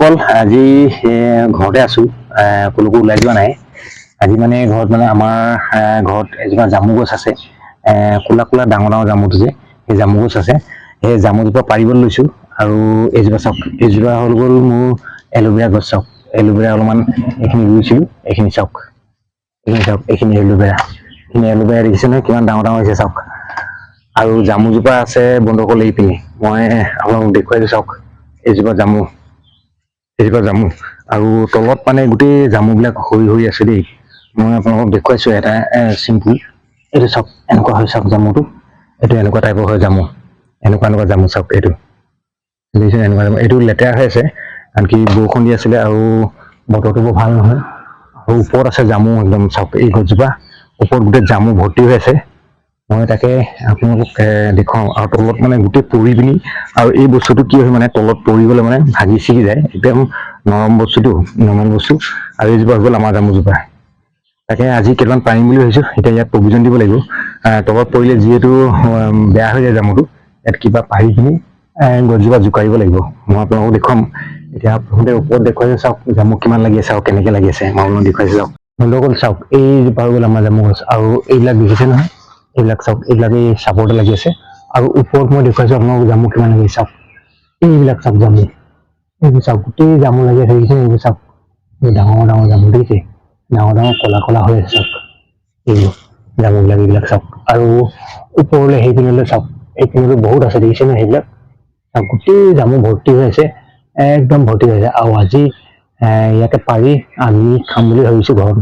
বন্ধুসকল আজি ঘৰতে আছো কলৈকো ওলাই যোৱা নাই আজি মানে ঘৰত মানে আমাৰ ঘৰত এজোপা জামু গছ আছে কোলা কোলা ডাঙৰ ডাঙৰ জামুটো যে সেই জামু গছ আছে সেই জামুজোপা পাৰিবলৈ লৈছো আৰু এজোপা চাওক এজোপা হ'ল গ'ল মোৰ এলোভেৰা গছ চাওক এলোভেৰা অলপমান এইখিনি ৰুইছিলো এইখিনি চাওক এইখিনি এলোভেৰা দেখিছে নহয় কিমান ডাঙৰ ডাঙৰ হৈছে চাওক আৰু জামুজোপা আছে বন্ধুসকল এই পিনে মই আপোনালোকক দেখুৱাই দিওঁ চাওক এজোপা জামু আৰু তলত মানে গোটেই জামুবিলাক হৈ আছে দেই মই আপোনালোকক দেখুৱাইছো এটা চিম্পুল এইটো চাওক এনেকুৱা হয় চাওক জামুটো এইটো এনেকুৱা টাইপৰ হয় জামু এনেকুৱা জামু চাওক এইটো দেখিছে এনেকুৱা জামু এইটো লেতেৰা হৈ আছে আনকি বৰষুণ দি আছিলে আৰু বতৰটো বৰ ভাল নহয় আৰু ওপৰত আছে জামু একদম চাওক এই গছজোপা ওপৰত গোটেই জামু ভৰ্তি হৈ আছে মই তাকে আপোনালোকক দেখুৱাওঁ আৰু তলত মানে গোটেই পৰি পিনি আৰু এই বস্তুটো কি হয় মানে তলত পৰি গ'লে মানে ভাগি ছিগি যায় একদম নৰম বস্তু আৰু এইজোপা হৈ গ'ল আমাৰ জামুজোপা তাকে আজি কেইটামান পাৰিম বুলি ভাবিছোঁ এতিয়া ইয়াত প্ৰভিজন দিব লাগিব তলত পৰিলে যিহেতু বেয়া হৈ যায় জামুটো ইয়াত কিবা পাৰি পিনি গছজোপা জোকাৰিব লাগিব মই আপোনালোকক দেখুৱাম এতিয়া আপোনালোকে ওপৰত দেখুৱাইছে চাওক জামু কিমান লাগি আছে আৰু কেনেকৈ লাগি আছে মই আপোনালোকক দেখুৱাইছোঁ চাওক বন্ধুসকল চাওক এইজোপা হৈ গ'ল আমাৰ জামু গছ আৰু এইবিলাক দেখিছে নহয় এইবিলাক চাওক এইবিলাক এই চাপৰতে লাগি আছে আৰু ওপৰত মই দেখুৱাইছো আপোনালোকক জামু কিমান লাগি চাওক এইবিলাক চাওক জামু এইবোৰ চাওক গোটেই জামু লাগি আছে দেখিছে এইবোৰ চাওক এই ডাঙৰ ডাঙৰ জামু দেখিছে ডাঙৰ ডাঙৰ কলা কলা হৈ আছে চাওক এইবোৰ জামুবিলাক এইবিলাক চাওক আৰু ওপৰলৈ সেই পিনলৈ চাওক এই পিনলৈ বহুত আছে দেখিছে নহয় সেইবিলাক চাওক গোটেই জামু ভৰ্তি হৈ আছে একদম ভৰ্তি হৈ আছে আৰু আজি ইয়াতে পাৰি আমি খাম বুলি ভাবিছো ঘৰত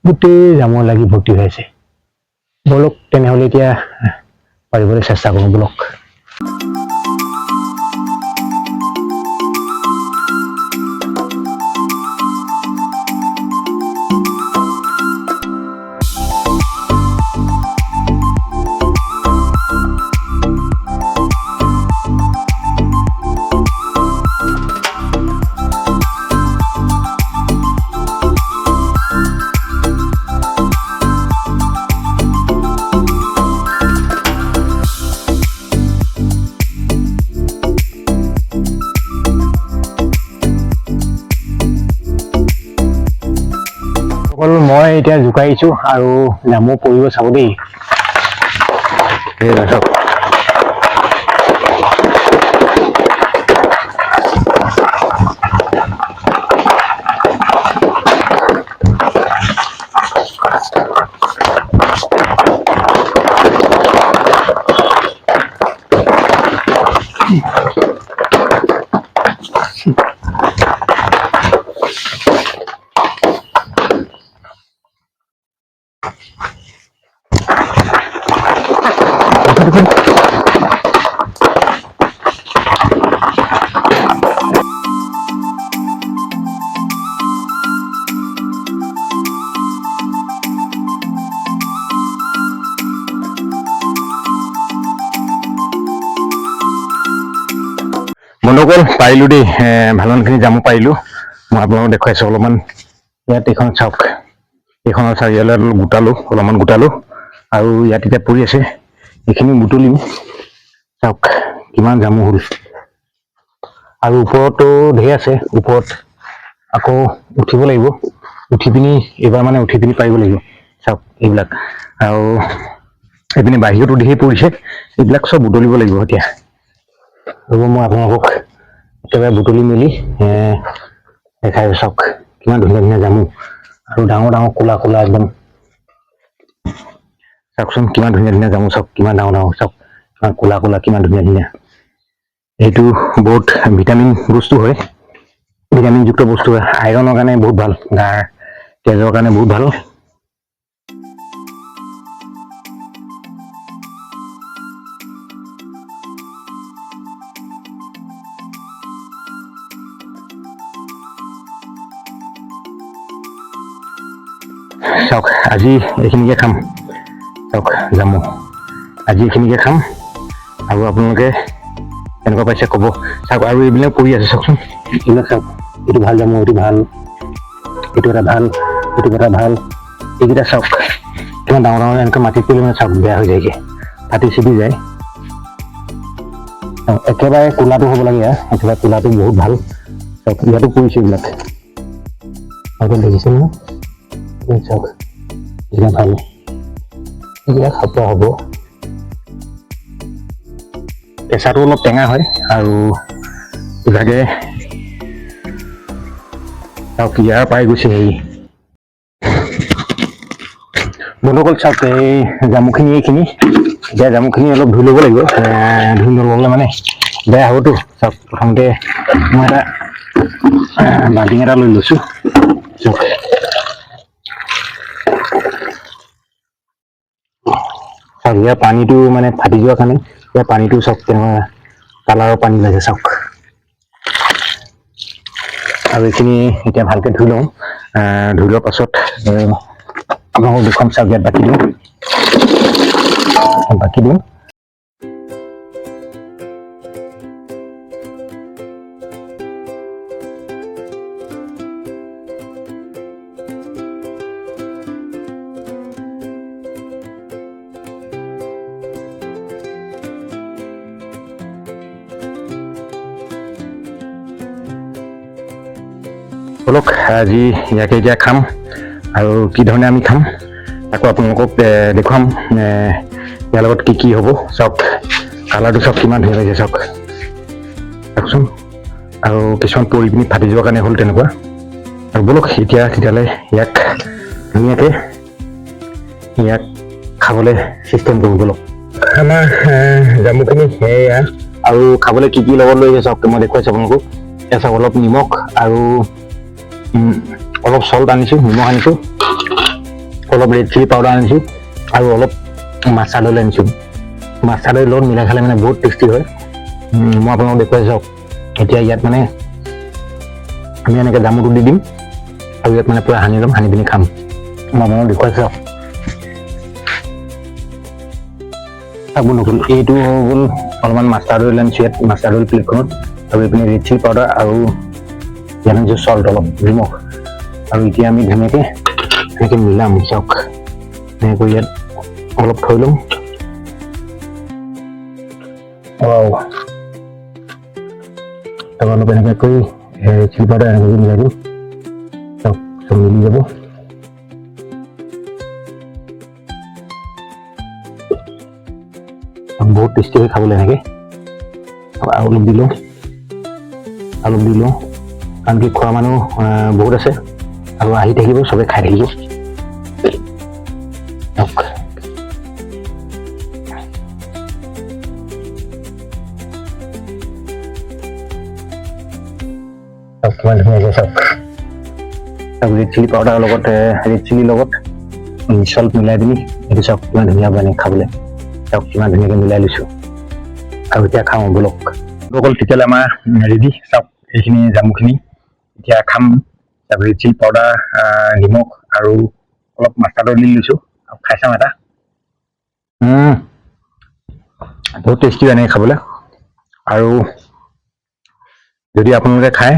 গোটেই জামু লাগি ভৰ্তি হৈ আছে বলক তেনেহ'লে এতিয়া পাৰিবলৈ চেষ্টা কৰোঁ বলক মই এতিয়া জোকাৰিছো আৰু জামু পৰিব চাব দেই চাওক বন্ধুসকল পাৰিলো দেই ভালমানখিনি জামু পাৰিলো মই আপোনালোকক দেখুৱাইছো অলপমান ইয়াত এইখন চাওক এইখনৰ চাৰিওফালে অলপমান গোটালো আৰু ইয়াত এতিয়া পৰি আছে এইখিনি বুটলিম চাওক কিমান জামু হ'ল আৰু ওপৰতো ঢেৰ আছে ওপৰত আকৌ উঠিব লাগিব উঠি পিনি পাৰিব লাগিব চাওক এইবিলাক আৰু এইপিনি বাহিৰতো ঢেৰ পৰিছে এইবিলাক চব বুটলিব লাগিব এতিয়া ৰ'ব মই আপোনালোকক একেবাৰে বুটলি মেলি দেখাই চাওক কিমান ধুনীয়া ধুনীয়া জামু আৰু ডাঙৰ ডাঙৰ ক'লা ক'লা একদম চাওকচোন কিমান ধুনীয়া ধুনীয়া জামু চাওক কিমান ডাঙৰ ডাঙৰ চাওক কিমান ক'লা ক'লা কিমান ধুনীয়া ধুনীয়া এইটো বহুত ভিটামিন বস্তু হয় ভিটামিনযুক্ত বস্তু হয় আইৰণৰ কাৰণে বহুত ভাল গাৰ তেজৰ কাৰণে বহুত ভাল চাওক আজি এইখিনিকে খাম চাওক জামু আজি এইখিনিকে খাম আৰু আপোনালোকে কেনেকুৱা পাইছে ক'ব চাওক আৰু এইবিলাক পৰি আছে চাওকচোন এইবিলাক চাওক এইটো ভাল জামু এইটো ভাল এইটো এটা ভাল এইকেইটা চাওক কিমান ডাঙৰ ডাঙৰ এনেকৈ মাটিত পৰিলে মানে চাওক বেয়া হৈ যায়গৈ ফাটি চিটি যায় একেবাৰে ক'লাটো হ'ব লাগে একেবাৰে ক'লাটো বহুত ভাল চাওক ইয়াতো পৰিছে এইবিলাক আপোনালোকে দেখিছে নহয় চাওক এইবিলাক ভাল এইবিলাক খাব হ'ব কেঁচাটো অলপ টেঙা হয় আৰু ইভাগে চাওক ইয়াৰ পাই গৈছে হেৰি বন্ধুসকল চাওক এই জামুখিনি এইখিনি এতিয়া জামুখিনি অলপ ধুই ল'ব লাগিব ধুই নল'লে মানে বেয়া হ'বতো চাওক প্ৰথমতে মই এটা বাল্টিং এটা লৈ লৈছোঁ চাওক চাওক ইয়াৰ পানীটো মানে ফাটি যোৱাৰ কাৰণে ইয়াৰ পানীটো চাওক তেনেকুৱা কালাৰৰ পানী লাগে চাওক আৰু এইখিনি এতিয়া ভালকৈ ধুই লওঁ ধুই লোৱাৰ পাছত আপোনালোকক দুখন চাওক ইয়াত বাকি দিওঁ বলক আজি ইয়াকে এতিয়া খাম আৰু কি ধৰণে আমি খাম আকৌ আপোনালোকক দেখুৱাম ইয়াৰ লগত কি হ'ব চাওক কালাৰটো চাওক কিমান ধুনীয়া লাগিছে চাওক চাওকচোন আৰু কিছুমান পৰি পিনি ফাটি যোৱাৰ কাৰণে হ'ল তেনেকুৱা আৰু বলক এতিয়া তেতিয়াহ'লে ইয়াক ধুনীয়াকৈ ইয়াক খাবলৈ চিষ্টেম কৰোঁ বলক আমাৰ জামুখিনি সেয়া আৰু খাবলৈ কি লগত লৈ আহিছে চাওক মই দেখুৱাইছোঁ আপোনালোকক এয়া চাওক অলপ নিমখ আৰু অলপ চল্ট আনিছোঁ নিমখ আনিছোঁ অলপ ৰেড চিলি পাউডাৰ আনিছোঁ আৰু অলপ মাছাৰ দৈ আনিছোঁ মাছাৰ দৈৰ লগত মিলাই খালে মানে বহুত টেষ্টি হয় মই আপোনালোকক দেখুৱাই চাওক এতিয়া ইয়াত মানে আমি এনেকৈ জামুটো দি দিম আৰু ইয়াত মানে পূৰা সানি ল'ম সানি পিনি খাম মই আপোনালোকক দেখুৱাই চাওক বন্ধুসকল এইটো হৈ গ'ল অলপমান মাছাৰ দৈ আনিছোঁ ইয়াত মাছাৰ দৈ প্লেটখনত আৰু এইপিনে ৰেড চিলি পাউডাৰ আৰু ইয়াত আনিছোঁ চল্ট অলপ নিমখ আৰু এতিয়া আমি ধুনীয়াকৈ এনেকৈ মিলাম চাওক এনেকৈ ইয়াত অলপ থৈ ল'ম তাৰপৰা অলপ এনেকৈ কৰি চিলি পাউডাৰ এনেকৈ মিলাই দিম চাওক চব মিলি যাব বহুত টেষ্টি হৈ খাবলৈ এনেকৈ আৰু অলপ দি লওঁ কাৰণ কি খোৱা মানুহ বহুত আছে আৰু আহি থাকিব চবে খাই থাকিব কিমান ধুনীয়াকৈ চাওক ৰেড চিলি পাউডাৰৰ লগত ৰেড চিলিৰ লগত চল্ট মিলাই পিনি সেইটো চাওক কিমান ধুনীয়া বনাই খাবলৈ চাওক কিমান ধুনীয়াকৈ মিলাই লৈছোঁ আৰু এতিয়া খাওঁ বলক অকল তেতিয়াহ'লে আমাৰ ৰেডি চাওক এইখিনি জামুখিনি এতিয়া খাম ৰেড চিলি পাউডাৰ নিমখ আৰু অলপ মাছাৰ দৈ দি লৈছোঁ আৰু খাই চাম এটা বহুত টেষ্টি এনেকৈ খাবলৈ আৰু যদি আপোনালোকে খায়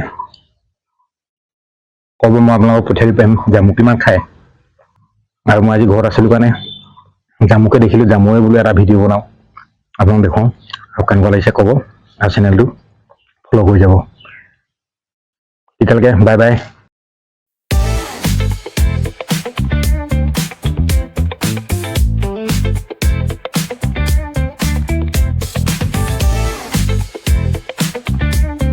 ক'ব মই আপোনালোকক পঠিয়াই দিব পাৰিম জামু কিমান খায় আৰু মই আজি ঘৰত আছিলোঁ কাৰণে জামুকে দেখিলোঁ জামুৱে বোলো এটা ভিডিঅ' বনাওঁ আপোনাক দেখুৱাওঁ আৰু কেনেকুৱা লাগিছে ক'ব আৰু চেনেলটো ফ'ল' কৰি যাব তেতিয়ালৈকে বাই বাই